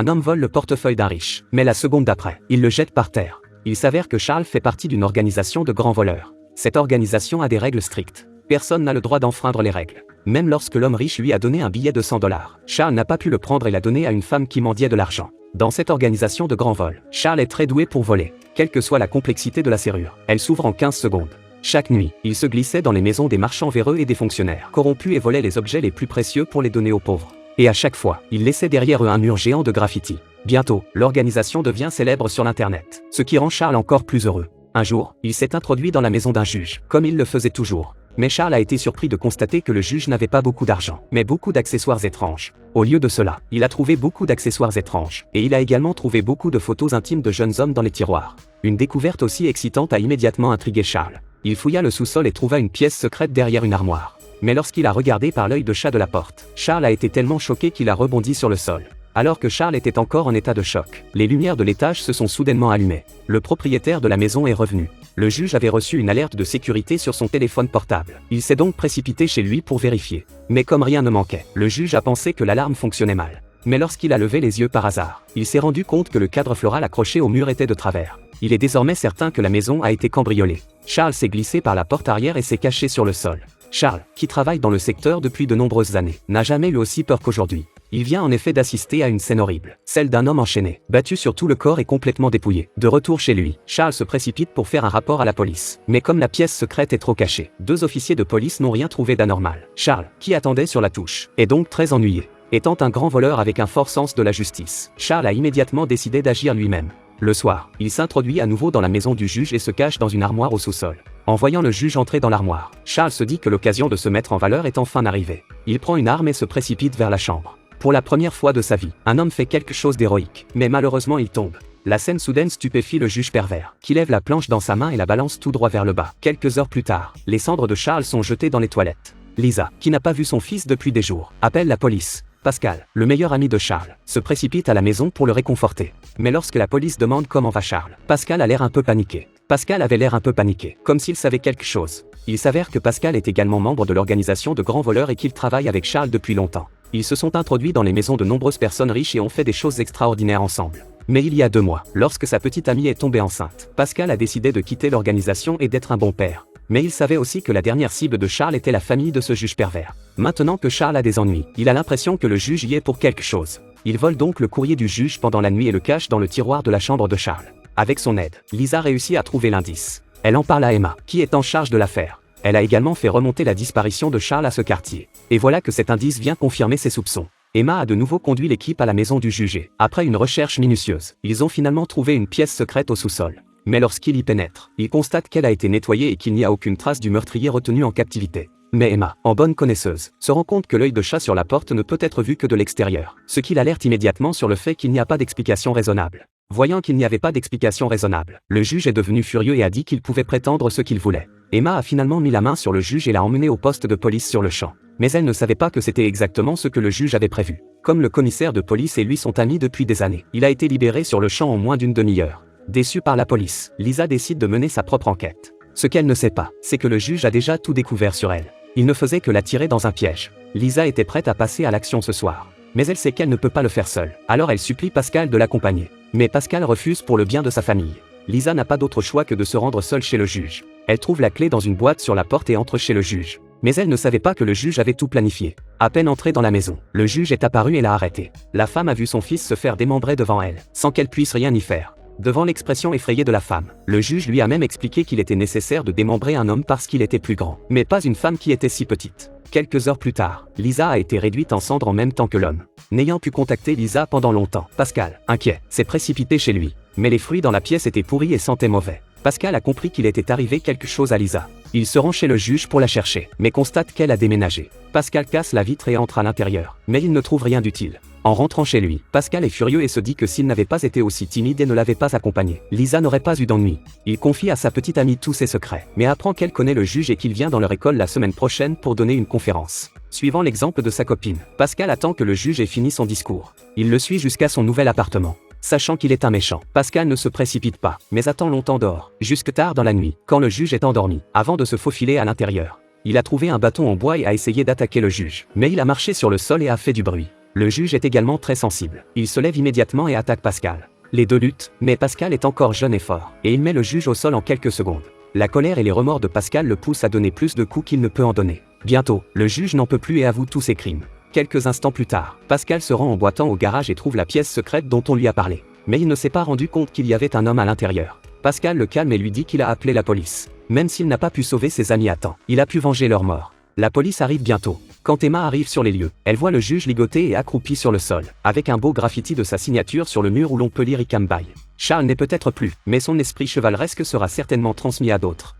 homme vole le portefeuille d'un riche, mais la seconde d'après, il le jette par terre. Il s'avère que Charles fait partie d'une organisation de grands voleurs. Cette organisation a des règles strictes. Personne n'a le droit d'enfreindre les règles. Même lorsque l'homme riche lui a donné un billet de 100 $, Charles n'a pas pu le prendre et l'a donné à une femme qui mendiait de l'argent. Dans cette organisation de grands vols, Charles est très doué pour voler, quelle que soit la complexité de la serrure. Elle s'ouvre en 15 secondes. Chaque nuit, il se glissait dans les maisons des marchands véreux et des fonctionnaires corrompus et volait les objets les plus précieux pour les donner aux pauvres. Et à chaque fois, il laissait derrière eux un mur géant de graffiti. Bientôt, l'organisation devient célèbre sur l'internet, ce qui rend Charles encore plus heureux. Un jour, il s'est introduit dans la maison d'un juge, comme il le faisait toujours. Mais Charles a été surpris de constater que le juge n'avait pas beaucoup d'argent, mais beaucoup d'accessoires étranges. Au lieu de cela, il a trouvé beaucoup d'accessoires étranges, et il a également trouvé beaucoup de photos intimes de jeunes hommes dans les tiroirs. Une découverte aussi excitante a immédiatement intrigué Charles. Il fouilla le sous-sol et trouva une pièce secrète derrière une armoire. Mais lorsqu'il a regardé par l'œil de chat de la porte, Charles a été tellement choqué qu'il a rebondi sur le sol. Alors que Charles était encore en état de choc, les lumières de l'étage se sont soudainement allumées. Le propriétaire de la maison est revenu. Le juge avait reçu une alerte de sécurité sur son téléphone portable. Il s'est donc précipité chez lui pour vérifier. Mais comme rien ne manquait, le juge a pensé que l'alarme fonctionnait mal. Mais lorsqu'il a levé les yeux par hasard, il s'est rendu compte que le cadre floral accroché au mur était de travers. Il est désormais certain que la maison a été cambriolée. Charles s'est glissé par la porte arrière et s'est caché sur le sol. Charles, qui travaille dans le secteur depuis de nombreuses années, n'a jamais eu aussi peur qu'aujourd'hui. Il vient en effet d'assister à une scène horrible, celle d'un homme enchaîné, battu sur tout le corps et complètement dépouillé. De retour chez lui, Charles se précipite pour faire un rapport à la police. Mais comme la pièce secrète est trop cachée, 2 officiers de police n'ont rien trouvé d'anormal. Charles, qui attendait sur la touche, est donc très ennuyé. Étant un grand voleur avec un fort sens de la justice, Charles a immédiatement décidé d'agir lui-même. Le soir, il s'introduit à nouveau dans la maison du juge et se cache dans une armoire au sous-sol. En voyant le juge entrer dans l'armoire, Charles se dit que l'occasion de se mettre en valeur est enfin arrivée. Il prend une arme et se précipite vers la chambre. Pour la première fois de sa vie, un homme fait quelque chose d'héroïque, mais malheureusement il tombe. La scène soudaine stupéfie le juge pervers, qui lève la planche dans sa main et la balance tout droit vers le bas. Quelques heures plus tard, les cendres de Charles sont jetées dans les toilettes. Lisa, qui n'a pas vu son fils depuis des jours, appelle la police. Pascal, le meilleur ami de Charles, se précipite à la maison pour le réconforter. Mais lorsque la police demande comment va Charles, Pascal a l'air un peu paniqué. Pascal avait l'air un peu paniqué, comme s'il savait quelque chose. Il s'avère que Pascal est également membre de l'organisation de grands voleurs et qu'il travaille avec Charles depuis longtemps. Ils se sont introduits dans les maisons de nombreuses personnes riches et ont fait des choses extraordinaires ensemble. Mais il y a 2 mois, lorsque sa petite amie est tombée enceinte, Pascal a décidé de quitter l'organisation et d'être un bon père. Mais il savait aussi que la dernière cible de Charles était la famille de ce juge pervers. Maintenant que Charles a des ennuis, il a l'impression que le juge y est pour quelque chose. Il vole donc le courrier du juge pendant la nuit et le cache dans le tiroir de la chambre de Charles. Avec son aide, Lisa réussit à trouver l'indice. Elle en parle à Emma, qui est en charge de l'affaire. Elle a également fait remonter la disparition de Charles à ce quartier. Et voilà que cet indice vient confirmer ses soupçons. Emma a de nouveau conduit l'équipe à la maison du juge et, après une recherche minutieuse, ils ont finalement trouvé une pièce secrète au sous-sol. Mais lorsqu'il y pénètre, il constate qu'elle a été nettoyée et qu'il n'y a aucune trace du meurtrier retenu en captivité. Mais Emma, en bonne connaisseuse, se rend compte que l'œil de chat sur la porte ne peut être vu que de l'extérieur, ce qui l'alerte immédiatement sur le fait qu'il n'y a pas d'explication raisonnable. Voyant qu'il n'y avait pas d'explication raisonnable, le juge est devenu furieux et a dit qu'il pouvait prétendre ce qu'il voulait. Emma a finalement mis la main sur le juge et l'a emmené au poste de police sur le champ. Mais elle ne savait pas que c'était exactement ce que le juge avait prévu. Comme le commissaire de police et lui sont amis depuis des années, il a été libéré sur le champ en moins d'une demi-heure. Déçue par la police, Lisa décide de mener sa propre enquête. Ce qu'elle ne sait pas, c'est que le juge a déjà tout découvert sur elle. Il ne faisait que la tirer dans un piège. Lisa était prête à passer à l'action ce soir. Mais elle sait qu'elle ne peut pas le faire seule. Alors elle supplie Pascal de l'accompagner. Mais Pascal refuse pour le bien de sa famille. Lisa n'a pas d'autre choix que de se rendre seule chez le juge. Elle trouve la clé dans une boîte sur la porte et entre chez le juge. Mais elle ne savait pas que le juge avait tout planifié. À peine entrée dans la maison, le juge est apparu et l'a arrêtée. La femme a vu son fils se faire démembrer devant elle, sans qu'elle puisse rien y faire. Devant l'expression effrayée de la femme, le juge lui a même expliqué qu'il était nécessaire de démembrer un homme parce qu'il était plus grand, mais pas une femme qui était si petite. Quelques heures plus tard, Lisa a été réduite en cendres en même temps que l'homme. N'ayant pu contacter Lisa pendant longtemps, Pascal, inquiet, s'est précipité chez lui. Mais les fruits dans la pièce étaient pourris et sentaient mauvais. Pascal a compris qu'il était arrivé quelque chose à Lisa. Il se rend chez le juge pour la chercher, mais constate qu'elle a déménagé. Pascal casse la vitre et entre à l'intérieur, mais il ne trouve rien d'utile. En rentrant chez lui, Pascal est furieux et se dit que s'il n'avait pas été aussi timide et ne l'avait pas accompagné, Lisa n'aurait pas eu d'ennui. Il confie à sa petite amie tous ses secrets, mais apprend qu'elle connaît le juge et qu'il vient dans leur école la semaine prochaine pour donner une conférence. Suivant l'exemple de sa copine, Pascal attend que le juge ait fini son discours. Il le suit jusqu'à son nouvel appartement. Sachant qu'il est un méchant, Pascal ne se précipite pas, mais attend longtemps dehors, jusque tard dans la nuit, quand le juge est endormi, avant de se faufiler à l'intérieur. Il a trouvé un bâton en bois et a essayé d'attaquer le juge, mais il a marché sur le sol et a fait du bruit. Le juge est également très sensible. Il se lève immédiatement et attaque Pascal. Les deux luttent, mais Pascal est encore jeune et fort, et il met le juge au sol en quelques secondes. La colère et les remords de Pascal le poussent à donner plus de coups qu'il ne peut en donner. Bientôt, le juge n'en peut plus et avoue tous ses crimes. Quelques instants plus tard, Pascal se rend en boitant au garage et trouve la pièce secrète dont on lui a parlé. Mais il ne s'est pas rendu compte qu'il y avait un homme à l'intérieur. Pascal le calme et lui dit qu'il a appelé la police. Même s'il n'a pas pu sauver ses amis à temps, il a pu venger leur mort. La police arrive bientôt. Quand Emma arrive sur les lieux, elle voit le juge ligoté et accroupi sur le sol, avec un beau graffiti de sa signature sur le mur où l'on peut lire Icam Bay. Charles n'est peut-être plus, mais son esprit chevaleresque sera certainement transmis à d'autres.